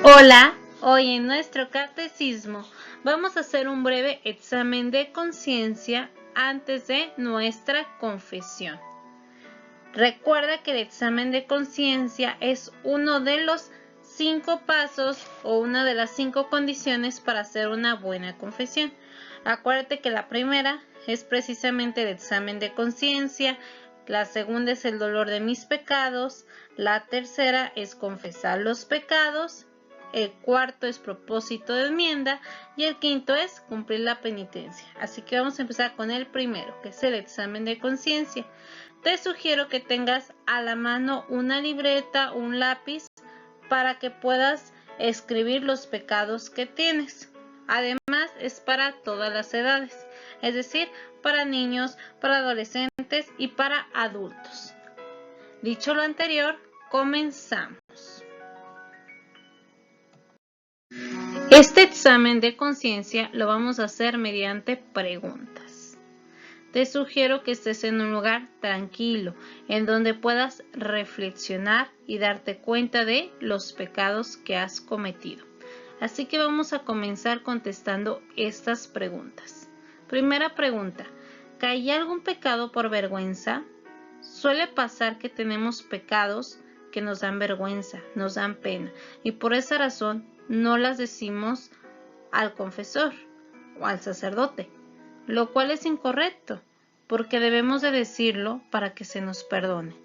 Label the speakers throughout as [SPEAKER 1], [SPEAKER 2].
[SPEAKER 1] Hola, hoy en nuestro catecismo vamos a hacer un breve examen de conciencia antes de nuestra confesión. Recuerda que el examen de conciencia es uno de los 5 pasos o una de las 5 condiciones para hacer una buena confesión. Acuérdate que la primera es precisamente el examen de conciencia, la segunda es el dolor de mis pecados, la tercera es confesar los pecados, el cuarto es propósito de enmienda y el quinto es cumplir la penitencia. Así que vamos a empezar con el primero, que es el examen de conciencia. Te sugiero que tengas a la mano una libreta, un lápiz, para que puedas escribir los pecados que tienes. Además, es para todas las edades, es decir, para niños, para adolescentes y para adultos. Dicho lo anterior, comenzamos. Este examen de conciencia lo vamos a hacer mediante preguntas. Te sugiero que estés en un lugar tranquilo, en donde puedas reflexionar y darte cuenta de los pecados que has cometido. Así que vamos a comenzar contestando estas preguntas. Primera pregunta, ¿caí algún pecado por vergüenza? Suele pasar que tenemos pecados que nos dan vergüenza, nos dan pena, y por esa razón no las decimos al confesor o al sacerdote, lo cual es incorrecto, porque debemos de decirlo para que se nos perdone.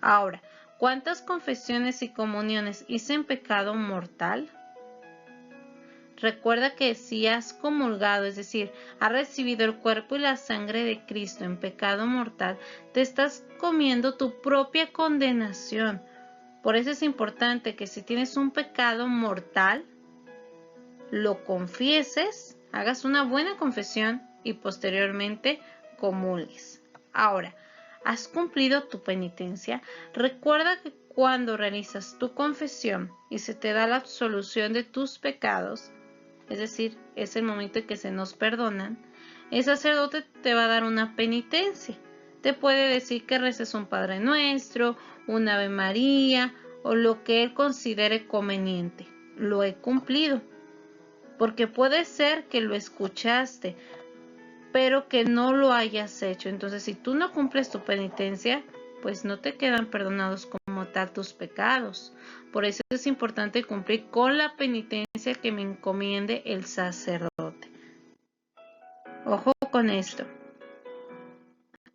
[SPEAKER 1] Ahora, ¿cuántas confesiones y comuniones hice en pecado mortal? Recuerda que si has comulgado, es decir, has recibido el cuerpo y la sangre de Cristo en pecado mortal, te estás comiendo tu propia condenación. Por eso es importante que si tienes un pecado mortal, lo confieses, hagas una buena confesión y posteriormente comulgues. Ahora, ¿has cumplido tu penitencia? Recuerda que cuando realizas tu confesión y se te da la absolución de tus pecados, es decir, es el momento en que se nos perdonan, el sacerdote te va a dar una penitencia. Te puede decir que reces un Padre Nuestro, un Ave María o lo que él considere conveniente. Lo he cumplido. Porque puede ser que lo escuchaste, pero que no lo hayas hecho. Entonces, si tú no cumples tu penitencia, pues no te quedan perdonados como tal tus pecados. Por eso es importante cumplir con la penitencia que me encomiende el sacerdote. Ojo con esto.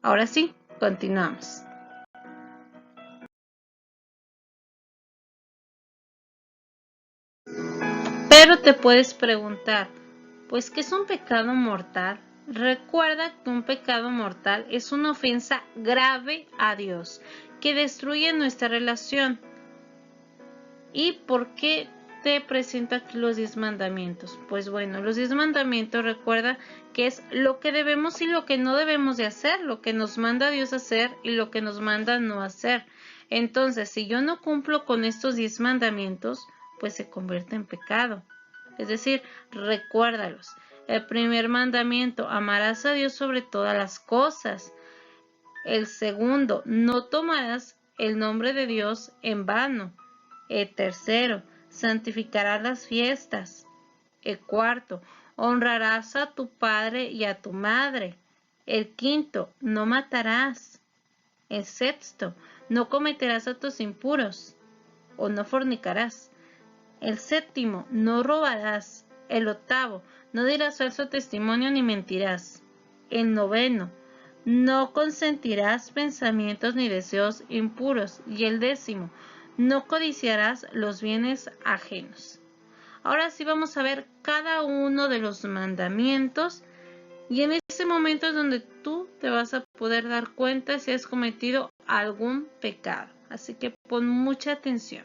[SPEAKER 1] Ahora sí, continuamos. Pero te puedes preguntar, pues, ¿qué es un pecado mortal? Recuerda que un pecado mortal es una ofensa grave a Dios, que destruye nuestra relación. ¿Y por qué te presento aquí los 10 mandamientos? Pues bueno, los 10 mandamientos recuerda que es lo que debemos y lo que no debemos de hacer, lo que nos manda Dios hacer y lo que nos manda no hacer. Entonces, si yo no cumplo con estos 10 mandamientos, pues se convierte en pecado. Es decir, recuérdalos. El primer mandamiento, amarás a Dios sobre todas las cosas. El segundo, no tomarás el nombre de Dios en vano. El tercero, santificarás las fiestas. El cuarto, honrarás a tu padre y a tu madre. El quinto, no matarás. El sexto, no cometerás actos impuros o no fornicarás. El séptimo, no robarás. El octavo, no dirás falso testimonio ni mentirás. El noveno, no consentirás pensamientos ni deseos impuros. Y el décimo, no codiciarás los bienes ajenos. Ahora sí vamos a ver cada uno de los mandamientos y en ese momento es donde tú te vas a poder dar cuenta si has cometido algún pecado. Así que pon mucha atención.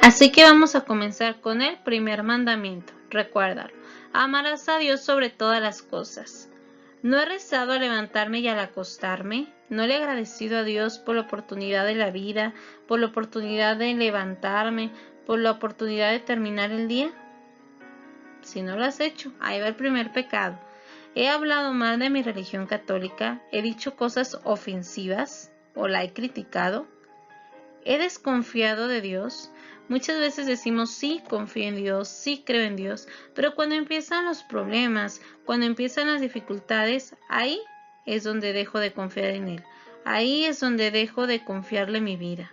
[SPEAKER 1] Así que vamos a comenzar con el primer mandamiento. Recuérdalo. Amarás a Dios sobre todas las cosas. ¿No he rezado al levantarme y al acostarme? ¿No le he agradecido a Dios por la oportunidad de la vida, por la oportunidad de levantarme, por la oportunidad de terminar el día? Si no lo has hecho, ahí va el primer pecado. ¿He hablado mal de mi religión católica? ¿He dicho cosas ofensivas o la he criticado? ¿He desconfiado de Dios? Muchas veces decimos sí, confío en Dios, sí creo en Dios, pero cuando empiezan los problemas, cuando empiezan las dificultades, ahí es donde dejo de confiar en Él. Ahí es donde dejo de confiarle mi vida.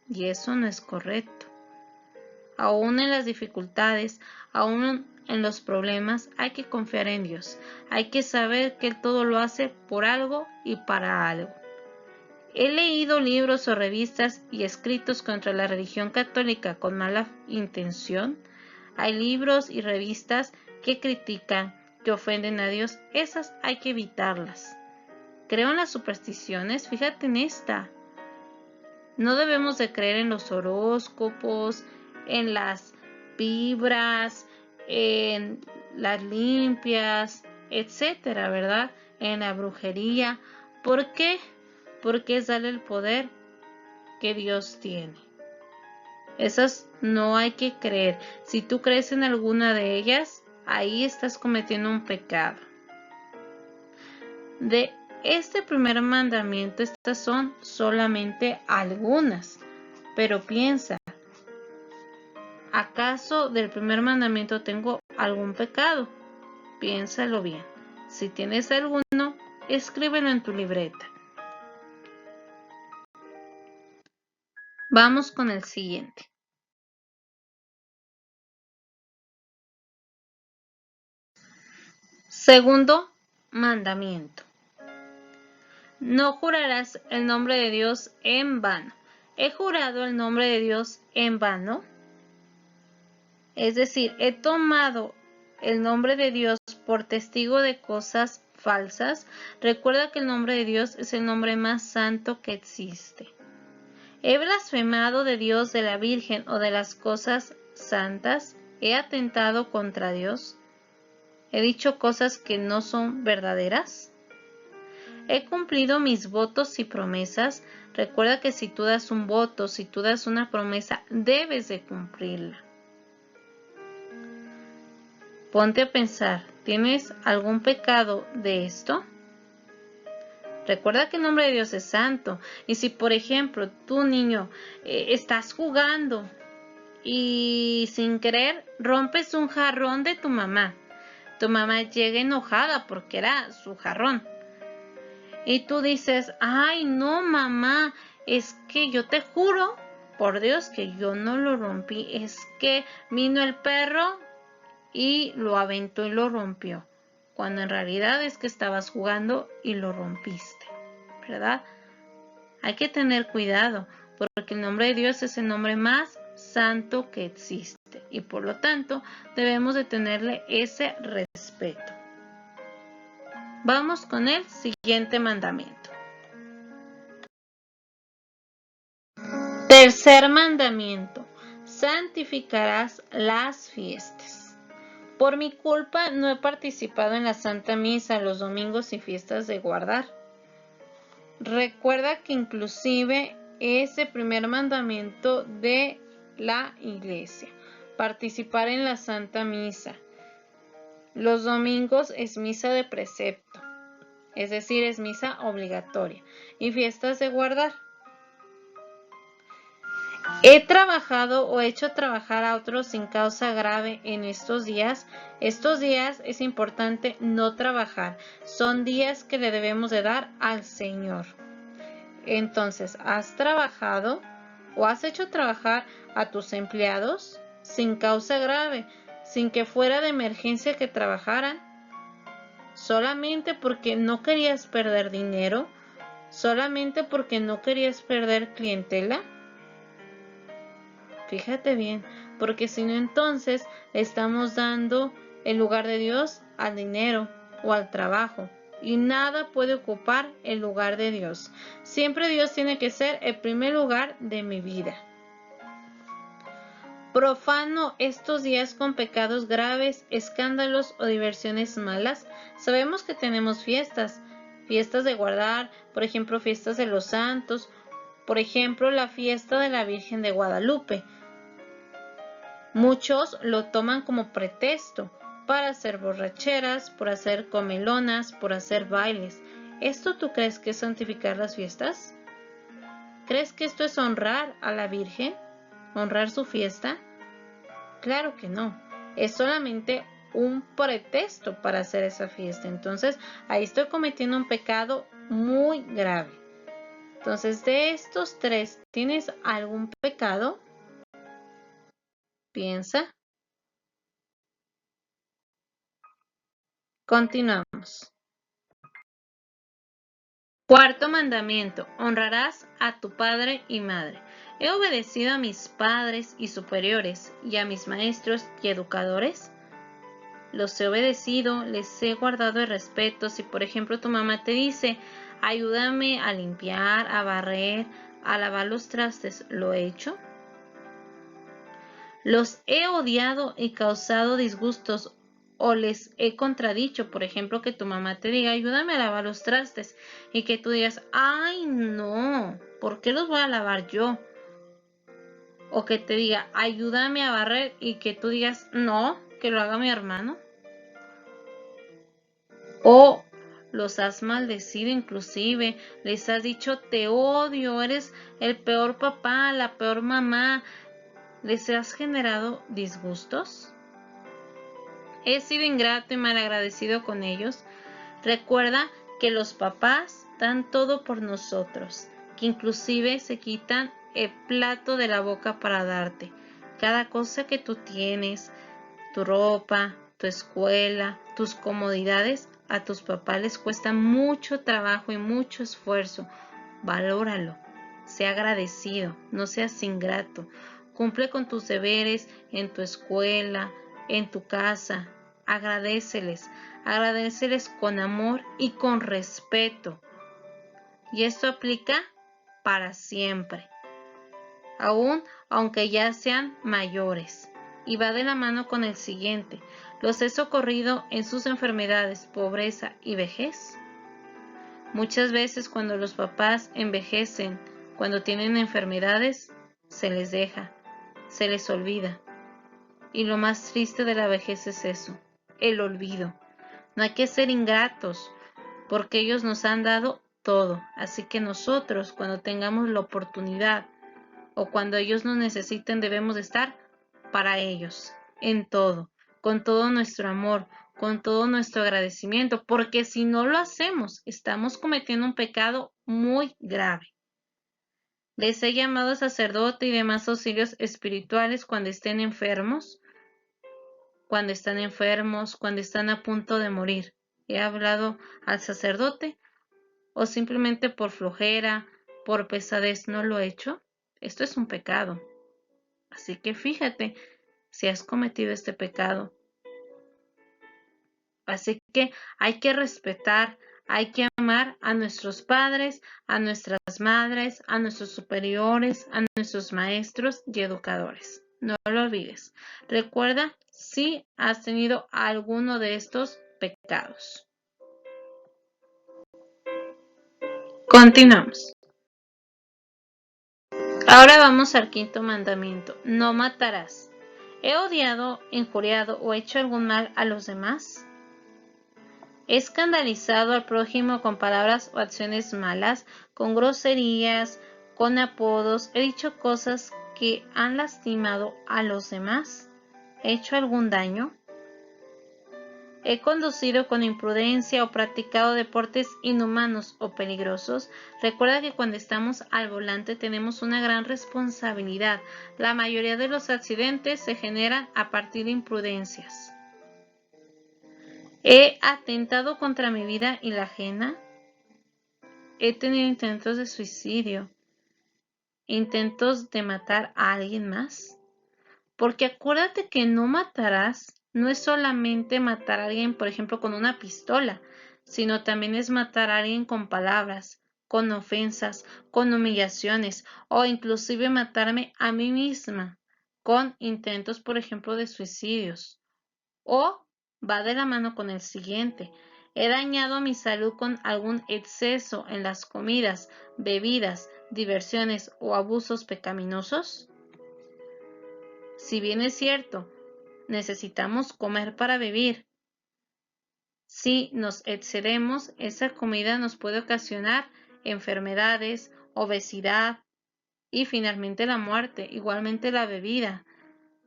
[SPEAKER 1] Y eso no es correcto. Aún en las dificultades, aún en los problemas, hay que confiar en Dios. Hay que saber que Él todo lo hace por algo y para algo. He leído libros o revistas y escritos contra la religión católica con mala intención. Hay libros y revistas que critican, que ofenden a Dios. Esas hay que evitarlas. Creo en las supersticiones, fíjate en esta. No debemos de creer en los horóscopos, en las vibras, en las limpias, etcétera, ¿verdad? En la brujería. ¿Por qué? Porque es darle el poder que Dios tiene. Esas no hay que creer. Si tú crees en alguna de ellas, ahí estás cometiendo un pecado. De este primer mandamiento, estas son solamente algunas. Pero piensa, ¿acaso del primer mandamiento tengo algún pecado? Piénsalo bien. Si tienes alguno, escríbelo en tu libreta. Vamos con el siguiente. Segundo mandamiento. No jurarás el nombre de Dios en vano. ¿He jurado el nombre de Dios en vano? Es decir, he tomado el nombre de Dios por testigo de cosas falsas. Recuerda que el nombre de Dios es el nombre más santo que existe. ¿He blasfemado de Dios, de la Virgen o de las cosas santas? ¿He atentado contra Dios? ¿He dicho cosas que no son verdaderas? ¿He cumplido mis votos y promesas? Recuerda que si tú das un voto, si tú das una promesa, debes de cumplirla. Ponte a pensar, ¿tienes algún pecado de esto? Recuerda que el nombre de Dios es santo. Y si, por ejemplo, tú, niño, estás jugando y sin querer rompes un jarrón de tu mamá llega enojada porque era su jarrón. Y tú dices, ay, no, mamá, es que yo te juro, por Dios, que yo no lo rompí. Es que vino el perro y lo aventó y lo rompió. Cuando en realidad es que estabas jugando y lo rompiste, ¿verdad? Hay que tener cuidado, porque el nombre de Dios es el nombre más santo que existe. Y por lo tanto, debemos de tenerle ese respeto. Vamos con el siguiente mandamiento. Tercer mandamiento. Santificarás las fiestas. Por mi culpa no he participado en la Santa Misa los domingos y fiestas de guardar. Recuerda que inclusive es el primer mandamiento de la Iglesia, participar en la Santa Misa. Los domingos es misa de precepto, es decir, es misa obligatoria, y fiestas de guardar. He trabajado o hecho trabajar a otros sin causa grave en estos días. Estos días es importante no trabajar. Son días que le debemos de dar al Señor. Entonces, ¿has trabajado o has hecho trabajar a tus empleados sin causa grave, sin que fuera de emergencia que trabajaran? ¿Solamente porque no querías perder dinero? ¿Solamente porque no querías perder clientela? Fíjate bien, porque si no, entonces le estamos dando el lugar de Dios al dinero o al trabajo, y nada puede ocupar el lugar de Dios. Siempre Dios tiene que ser el primer lugar de mi vida. Profano estos días con pecados graves, escándalos o diversiones malas. Sabemos que tenemos fiestas de guardar, por ejemplo, fiestas de los santos, por ejemplo, la fiesta de la Virgen de Guadalupe. Muchos lo toman como pretexto para hacer borracheras, por hacer comelonas, por hacer bailes. ¿Esto tú crees que es santificar las fiestas? ¿Crees que esto es honrar a la Virgen? ¿Honrar su fiesta? Claro que no. Es solamente un pretexto para hacer esa fiesta. Entonces, ahí estoy cometiendo un pecado muy grave. Entonces, de estos tres, ¿tienes algún pecado? Piensa. Continuamos. Cuarto mandamiento, honrarás a tu padre y madre. He obedecido a mis padres y superiores y a mis maestros y educadores. Los he obedecido, les he guardado el respeto. Si por ejemplo tu mamá te dice, ayúdame a limpiar, a barrer, a lavar los trastes, ¿lo he hecho? Los he odiado y causado disgustos o les he contradicho, por ejemplo, que tu mamá te diga, ayúdame a lavar los trastes y que tú digas, ay no, ¿por qué los voy a lavar yo? O que te diga, ayúdame a barrer y que tú digas, no, que lo haga mi hermano. O los has maldecido inclusive, les has dicho, te odio, eres el peor papá, la peor mamá. ¿Les has generado disgustos? ¿He sido ingrato y malagradecido con ellos? Recuerda que los papás dan todo por nosotros, que inclusive se quitan el plato de la boca para darte. Cada cosa que tú tienes, tu ropa, tu escuela, tus comodidades, a tus papás les cuesta mucho trabajo y mucho esfuerzo. Valóralo, sea agradecido, no seas ingrato. Cumple con tus deberes en tu escuela, en tu casa. Agradéceles con amor y con respeto. Y esto aplica para siempre, aunque ya sean mayores. Y va de la mano con el siguiente. ¿Los he socorrido en sus enfermedades, pobreza y vejez? Muchas veces cuando los papás envejecen, cuando tienen enfermedades, se les deja, se les olvida. Y lo más triste de la vejez es eso, el olvido. No hay que ser ingratos, porque ellos nos han dado todo. Así que nosotros, cuando tengamos la oportunidad o cuando ellos nos necesiten, debemos estar para ellos, en todo, con todo nuestro amor, con todo nuestro agradecimiento, porque si no lo hacemos, estamos cometiendo un pecado muy grave. Les he llamado sacerdote y demás auxilios espirituales cuando estén enfermos, cuando están a punto de morir. He hablado al sacerdote o simplemente por flojera, por pesadez no lo he hecho. Esto es un pecado. Así que fíjate si has cometido este pecado. Así que hay que respetar, hay que amar a nuestros padres, a nuestras madres, a nuestros superiores, a nuestros maestros y educadores. No lo olvides. Recuerda si has tenido alguno de estos pecados. Continuamos. Ahora vamos al quinto mandamiento. No matarás. ¿He odiado, injuriado o hecho algún mal a los demás? ¿He escandalizado al prójimo con palabras o acciones malas, con groserías, con apodos? ¿He dicho cosas que han lastimado a los demás? ¿He hecho algún daño? ¿He conducido con imprudencia o practicado deportes inhumanos o peligrosos? Recuerda que cuando estamos al volante tenemos una gran responsabilidad. La mayoría de los accidentes se generan a partir de imprudencias. ¿He atentado contra mi vida y la ajena? He tenido intentos de suicidio, intentos de matar a alguien más. Porque acuérdate que no matarás no es solamente matar a alguien, por ejemplo, con una pistola, sino también es matar a alguien con palabras, con ofensas, con humillaciones o inclusive matarme a mí misma con intentos, por ejemplo, de suicidios. O va de la mano con el siguiente. He dañado mi salud con algún exceso en las comidas, bebidas, diversiones o abusos pecaminosos. Si bien es cierto, necesitamos comer para vivir. Si nos excedemos, esa comida nos puede ocasionar enfermedades, obesidad, y finalmente la muerte, igualmente la bebida.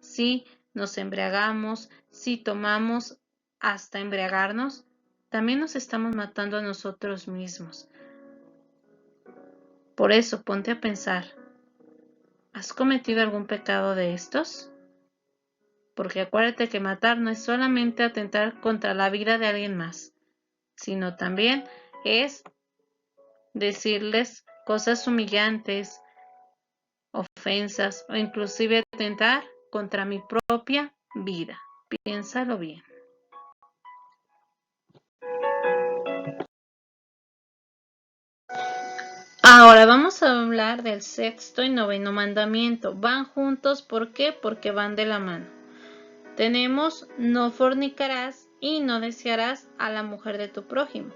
[SPEAKER 1] Si nos embriagamos, si tomamos hasta embriagarnos, también nos estamos matando a nosotros mismos. Por eso, ponte a pensar, ¿has cometido algún pecado de estos? Porque acuérdate que matar no es solamente atentar contra la vida de alguien más, sino también es decirles cosas humillantes, ofensas o inclusive atentar contra mi propia vida. Piénsalo bien. Ahora vamos a hablar del sexto y noveno mandamiento. Van juntos, ¿por qué? Porque van de la mano. Tenemos no fornicarás y no desearás a la mujer de tu prójimo.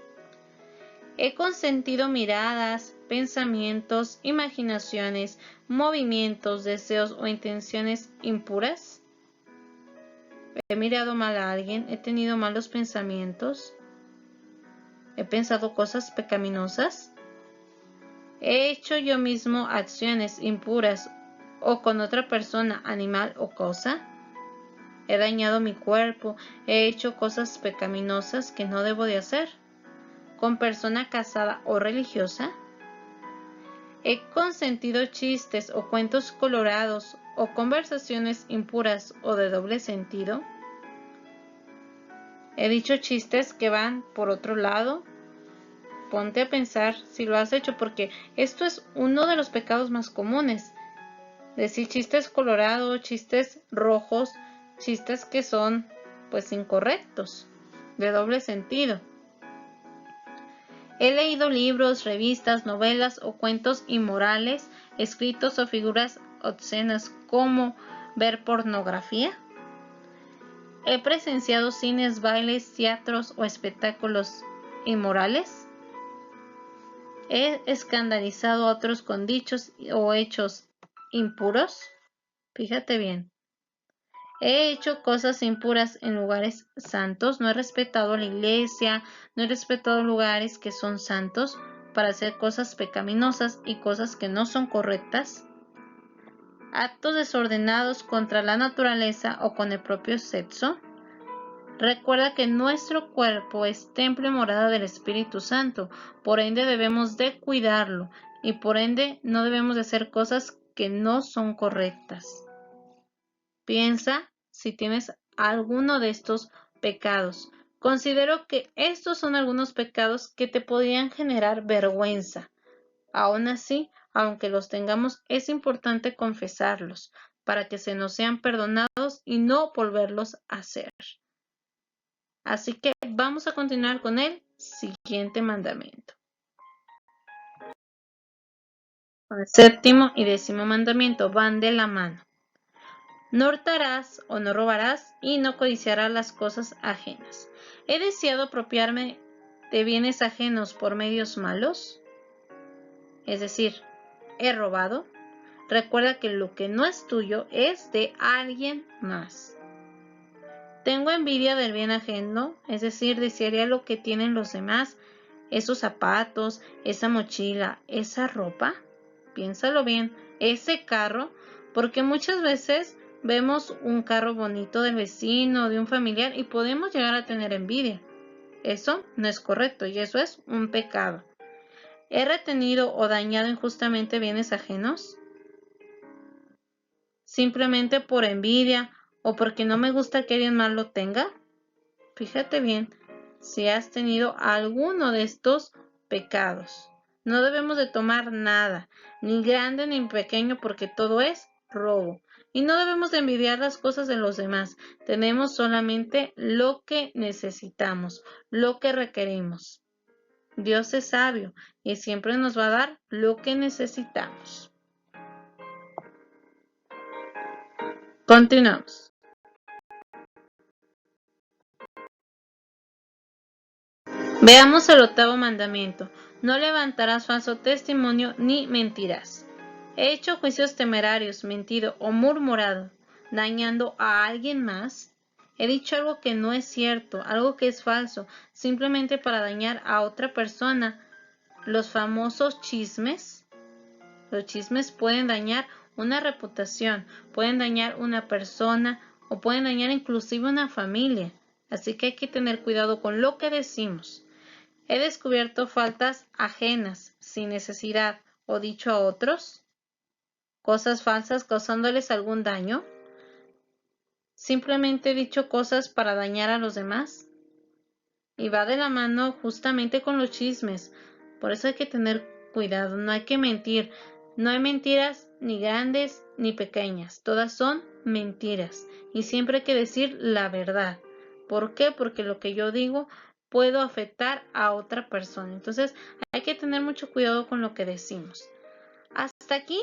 [SPEAKER 1] He consentido miradas, pensamientos, imaginaciones, movimientos, deseos o intenciones impuras. He mirado mal a alguien, he tenido malos pensamientos, he pensado cosas pecaminosas. He hecho yo mismo acciones impuras o con otra persona, animal o cosa. He dañado mi cuerpo, he hecho cosas pecaminosas que no debo de hacer. Con persona casada o religiosa. He consentido chistes o cuentos colorados o conversaciones impuras o de doble sentido. He dicho chistes que van por otro lado. Ponte a pensar si lo has hecho, porque esto es uno de los pecados más comunes. Decir chistes colorados, chistes rojos, chistes que son pues incorrectos, de doble sentido. He leído libros, revistas, novelas o cuentos inmorales, escritos o figuras obscenas como ver pornografía. He presenciado cines, bailes, teatros o espectáculos inmorales. He escandalizado a otros con dichos o hechos impuros. Fíjate bien. He hecho cosas impuras en lugares santos. No he respetado la iglesia, no he respetado lugares que son santos para hacer cosas pecaminosas y cosas que no son correctas. Actos desordenados contra la naturaleza o con el propio sexo. Recuerda que nuestro cuerpo es templo y morada del Espíritu Santo, por ende debemos de cuidarlo y por ende no debemos de hacer cosas que no son correctas. Piensa si tienes alguno de estos pecados. Considero que estos son algunos pecados que te podrían generar vergüenza. Aún así, aunque los tengamos, es importante confesarlos para que se nos sean perdonados y no volverlos a hacer. Así que vamos a continuar con el siguiente mandamiento. El séptimo y décimo mandamiento van de la mano. No hurtarás o no robarás y no codiciarás las cosas ajenas. ¿He deseado apropiarme de bienes ajenos por medios malos? Es decir, he robado. Recuerda que lo que no es tuyo es de alguien más. Tengo envidia del bien ajeno, es decir, desearía lo que tienen los demás, esos zapatos, esa mochila, esa ropa. Piénsalo bien, ese carro, porque muchas veces vemos un carro bonito del vecino, de un familiar y podemos llegar a tener envidia. Eso no es correcto y eso es un pecado. ¿He retenido o dañado injustamente bienes ajenos? Simplemente por envidia o porque no me gusta que alguien más lo tenga. Fíjate bien si has tenido alguno de estos pecados. No debemos de tomar nada, ni grande ni pequeño, porque todo es robo. Y no debemos de envidiar las cosas de los demás. Tenemos solamente lo que necesitamos, lo que requerimos. Dios es sabio y siempre nos va a dar lo que necesitamos. Continuamos. Veamos el octavo mandamiento. No levantarás falso testimonio ni mentirás. He hecho juicios temerarios, mentido o murmurado, dañando a alguien más. He dicho algo que no es cierto, algo que es falso, simplemente para dañar a otra persona. Los famosos chismes. Los chismes pueden dañar una reputación, pueden dañar una persona o pueden dañar inclusive una familia. Así que hay que tener cuidado con lo que decimos. He descubierto faltas ajenas, sin necesidad, o dicho a otros, cosas falsas causándoles algún daño. Simplemente he dicho cosas para dañar a los demás. Y va de la mano justamente con los chismes. Por eso hay que tener cuidado, no hay que mentir. No hay mentiras ni grandes ni pequeñas. Todas son mentiras. Y siempre hay que decir la verdad. ¿Por qué? Porque lo que yo digo puedo afectar a otra persona. Entonces hay que tener mucho cuidado con lo que decimos. Hasta aquí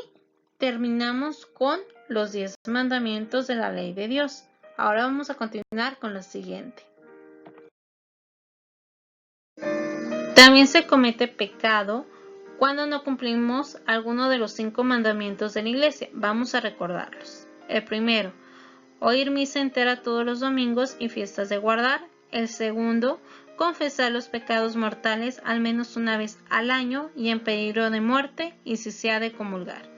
[SPEAKER 1] terminamos con los 10 mandamientos de la ley de Dios. Ahora vamos a continuar con lo siguiente. También se comete pecado cuando no cumplimos alguno de los 5 mandamientos de la iglesia. Vamos a recordarlos. El primero, oír misa entera todos los domingos y fiestas de guardar. El segundo, confesar los pecados mortales al menos una vez al año y en peligro de muerte y si se ha de comulgar.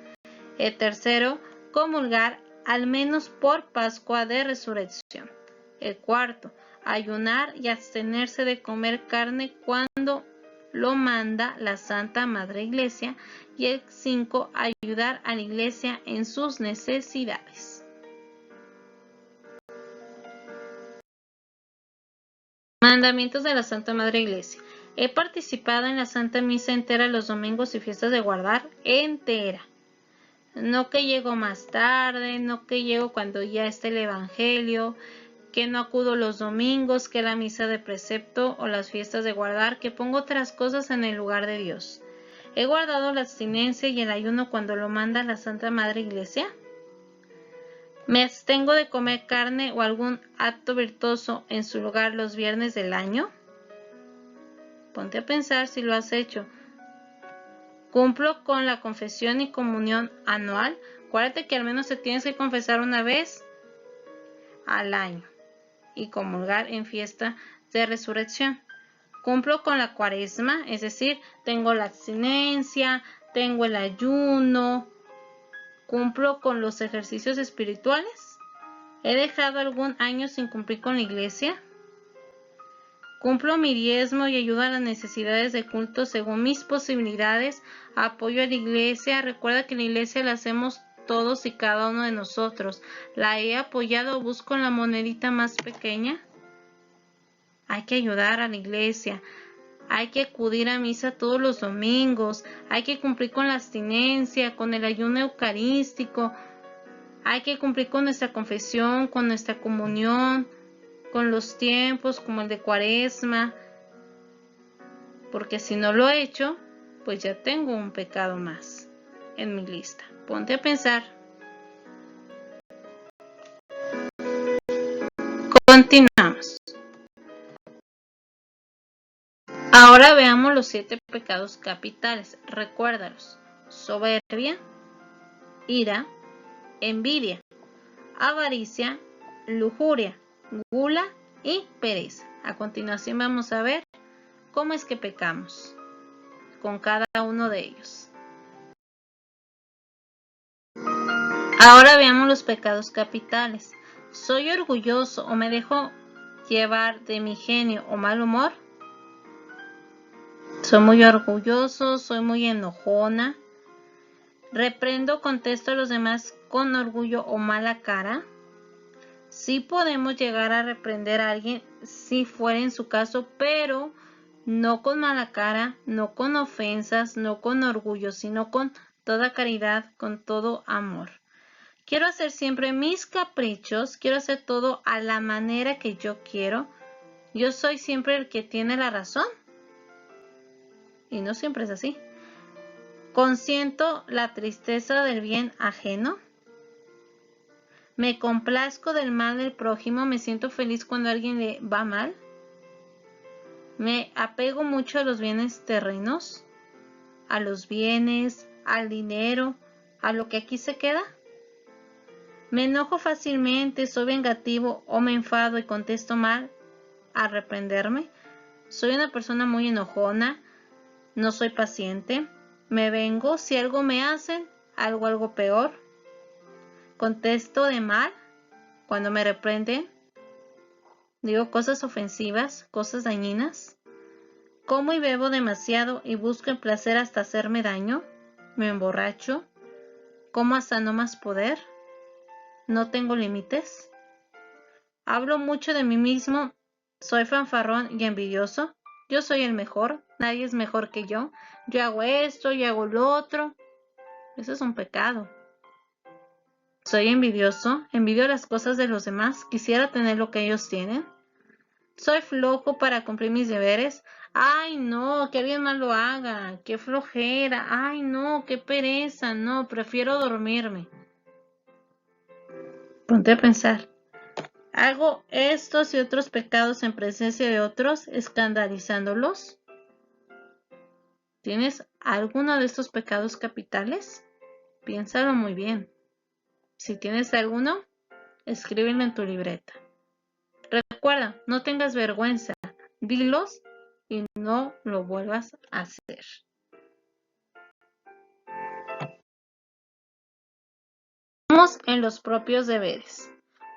[SPEAKER 1] El tercero, comulgar al menos por Pascua de Resurrección. El cuarto, ayunar y abstenerse de comer carne cuando lo manda la Santa Madre Iglesia. Y el 5, ayudar a la Iglesia en sus necesidades. Mandamientos de la Santa Madre Iglesia. He participado en la Santa Misa entera los domingos y fiestas de guardar entera. No que llego más tarde, no que llego cuando ya esté el Evangelio, que no acudo los domingos, que la misa de precepto o las fiestas de guardar, que pongo otras cosas en el lugar de Dios. ¿He guardado la abstinencia y el ayuno cuando lo manda la Santa Madre Iglesia? ¿Me abstengo de comer carne o algún acto virtuoso en su lugar los viernes del año? Ponte a pensar si lo has hecho. ¿Cumplo con la confesión y comunión anual? Acuérdate que al menos te tienes que confesar una vez al año y comulgar en fiesta de resurrección. Cumplo con la cuaresma, es decir, tengo la abstinencia, tengo el ayuno, cumplo con los ejercicios espirituales. ¿He dejado algún año sin cumplir con la iglesia? Cumplo mi diezmo y ayudo a las necesidades de culto según mis posibilidades. Apoyo a la iglesia. Recuerda que la iglesia la hacemos todos y cada uno de nosotros. ¿La he apoyado? ¿Busco la monedita más pequeña? Hay que ayudar a la iglesia. Hay que acudir a misa todos los domingos. Hay que cumplir con la abstinencia, con el ayuno eucarístico. Hay que cumplir con nuestra confesión, con nuestra comunión, con los tiempos como el de cuaresma. Porque si no lo he hecho, pues ya tengo un pecado más en mi lista. Ponte a pensar. Continuamos. Ahora veamos los 7 pecados capitales. Recuérdalos. Soberbia, ira, envidia, avaricia, lujuria, gula y pereza. A continuación vamos a ver cómo es que pecamos con cada uno de ellos. Ahora veamos los pecados capitales. ¿Soy orgulloso o me dejo llevar de mi genio o mal humor? Soy muy orgulloso, soy muy enojona. ¿Reprendo o contesto a los demás con orgullo o mala cara? Sí podemos llegar a reprender a alguien si fuera en su caso, pero no con mala cara, no con ofensas, no con orgullo, sino con toda caridad, con todo amor. Quiero hacer siempre mis caprichos, quiero hacer todo a la manera que yo quiero. Yo soy siempre el que tiene la razón. Y no siempre es así. ¿Consiento la tristeza del bien ajeno? ¿Me complazco del mal del prójimo? ¿Me siento feliz cuando a alguien le va mal? ¿Me apego mucho a los bienes terrenos? ¿A los bienes? ¿Al dinero? ¿A lo que aquí se queda? ¿Me enojo fácilmente? ¿Soy vengativo o me enfado y contesto mal al reprenderme? ¿Soy una persona muy enojona? ¿No soy paciente? Me vengo si algo me hacen, algo peor. Contesto de mal cuando me reprenden. Digo cosas ofensivas, cosas dañinas. Como y bebo demasiado y busco el placer hasta hacerme daño. Me emborracho. Como hasta no más poder. No tengo límites. Hablo mucho de mí mismo. Soy fanfarrón y envidioso. Yo soy el mejor. Nadie es mejor que yo. Yo hago esto, yo hago lo otro. Eso es un pecado. Soy envidioso. Envidio las cosas de los demás. Quisiera tener lo que ellos tienen. Soy flojo para cumplir mis deberes. Ay, no, que alguien más lo haga. Qué flojera. Ay, no, qué pereza. No, prefiero dormirme. Ponte a pensar. ¿Hago estos y otros pecados en presencia de otros, escandalizándolos? ¿Tienes alguno de estos pecados capitales? Piénsalo muy bien. Si tienes alguno, escríbelo en tu libreta. Recuerda, no tengas vergüenza. Dilos y no lo vuelvas a hacer. Vamos en los propios deberes.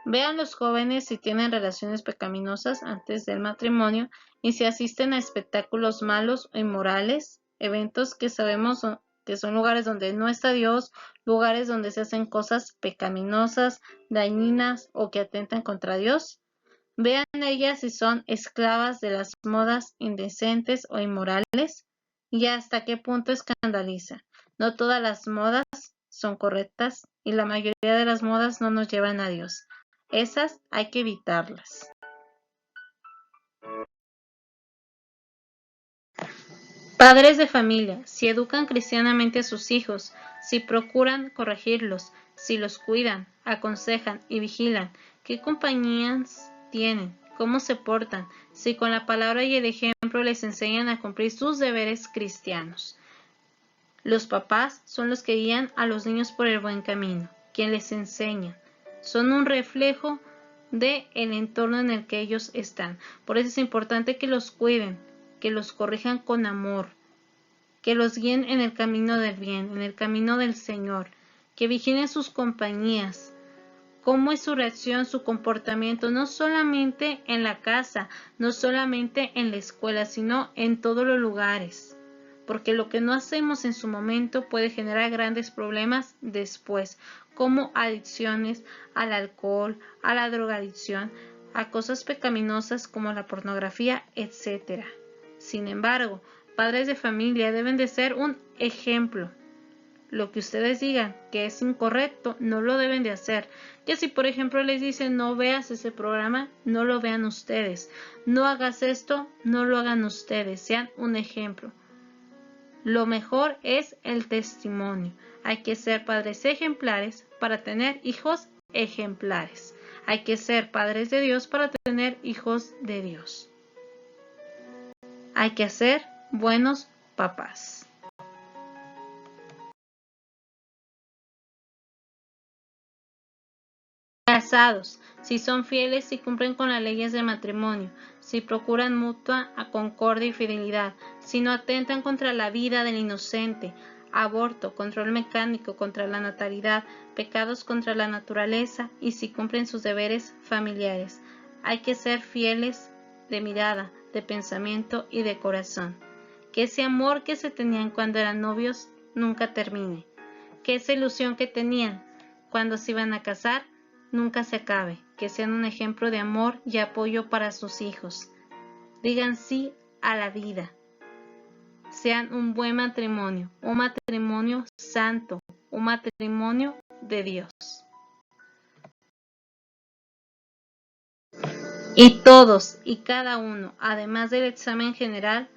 [SPEAKER 1] Vean los jóvenes si tienen relaciones pecaminosas antes del matrimonio y si asisten a espectáculos malos o inmorales, eventos que sabemos que son lugares donde no está Dios, lugares donde se hacen cosas pecaminosas, dañinas o que atentan contra Dios. Vean ellas si son esclavas de las modas indecentes o inmorales y hasta qué punto escandalizan. No todas las modas son correctas y la mayoría de las modas no nos llevan a Dios. Esas hay que evitarlas. Padres de familia, si educan cristianamente a sus hijos, si procuran corregirlos, si los cuidan, aconsejan y vigilan, ¿qué compañías tienen? ¿Cómo se portan? Si con la palabra y el ejemplo les enseñan a cumplir sus deberes cristianos. Los papás son los que guían a los niños por el buen camino, quien les enseña. Son un reflejo del entorno en el que ellos están. Por eso es importante que los cuiden, que los corrijan con amor, que los guíen en el camino del bien, en el camino del Señor, que vigilen sus compañías, cómo es su reacción, su comportamiento, no solamente en la casa, no solamente en la escuela, sino en todos los lugares. Porque lo que no hacemos en su momento puede generar grandes problemas después, como adicciones al alcohol, a la drogadicción, a cosas pecaminosas como la pornografía, etc. Sin embargo, padres de familia deben de ser un ejemplo. Lo que ustedes digan que es incorrecto, no lo deben de hacer. Que si por ejemplo les dicen no veas ese programa, no lo vean ustedes. No hagas esto, no lo hagan ustedes. Sean un ejemplo. Lo mejor es el testimonio. Hay que ser padres ejemplares para tener hijos ejemplares. Hay que ser padres de Dios para tener hijos de Dios. Hay que ser buenos papás. Casados, si son fieles y cumplen con las leyes de matrimonio, si procuran mutua concordia y fidelidad, si no atentan contra la vida del inocente, aborto, control mecánico contra la natalidad, pecados contra la naturaleza y si cumplen sus deberes familiares. Hay que ser fieles de mirada, de pensamiento y de corazón. Que ese amor que se tenían cuando eran novios nunca termine. Que esa ilusión que tenían cuando se iban a casar nunca se acabe, que sean un ejemplo de amor y apoyo para sus hijos. Digan sí a la vida. Sean un buen matrimonio, un matrimonio santo, un matrimonio de Dios. Y todos y cada uno, además del examen general,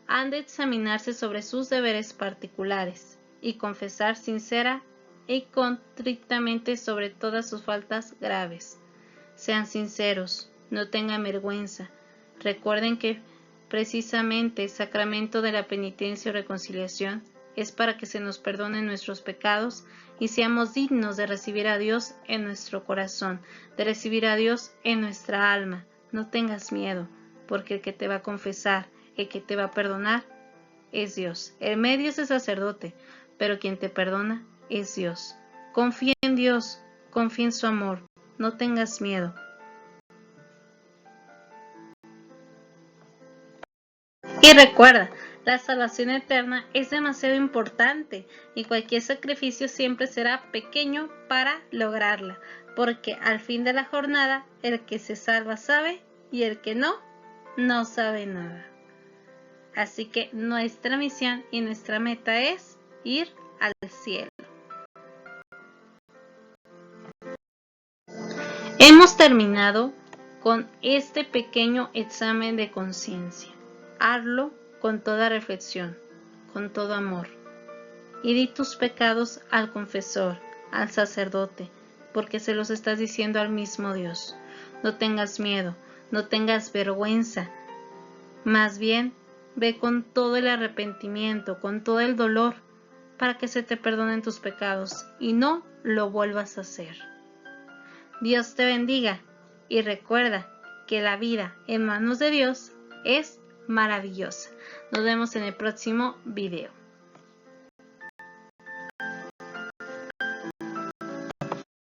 [SPEAKER 1] han de examinarse sobre sus deberes particulares y confesar sincera y contrictamente sobre todas sus faltas graves. Sean sinceros, no tengan vergüenza. Recuerden que precisamente el sacramento de la penitencia o reconciliación es para que se nos perdonen nuestros pecados y seamos dignos de recibir a Dios en nuestro corazón, de recibir a Dios en nuestra alma. No tengas miedo, porque el que te va a confesar, el que te va a perdonar, es Dios. El medio es el sacerdote, pero quien te perdona es Dios. Confía en Dios, confía en su amor, no tengas miedo. Y recuerda, la salvación eterna es demasiado importante y cualquier sacrificio siempre será pequeño para lograrla, porque al fin de la jornada el que se salva sabe y el que no, no sabe nada. Así que nuestra misión y nuestra meta es ir al cielo. Hemos terminado con este pequeño examen de conciencia. Hazlo con toda reflexión, con todo amor. Y di tus pecados al confesor, al sacerdote, porque se los estás diciendo al mismo Dios. No tengas miedo, no tengas vergüenza. Más bien, ve con todo el arrepentimiento, con todo el dolor, para que se te perdonen tus pecados y no lo vuelvas a hacer. Dios te bendiga y recuerda que la vida en manos de Dios es maravillosa. Nos vemos en el próximo video.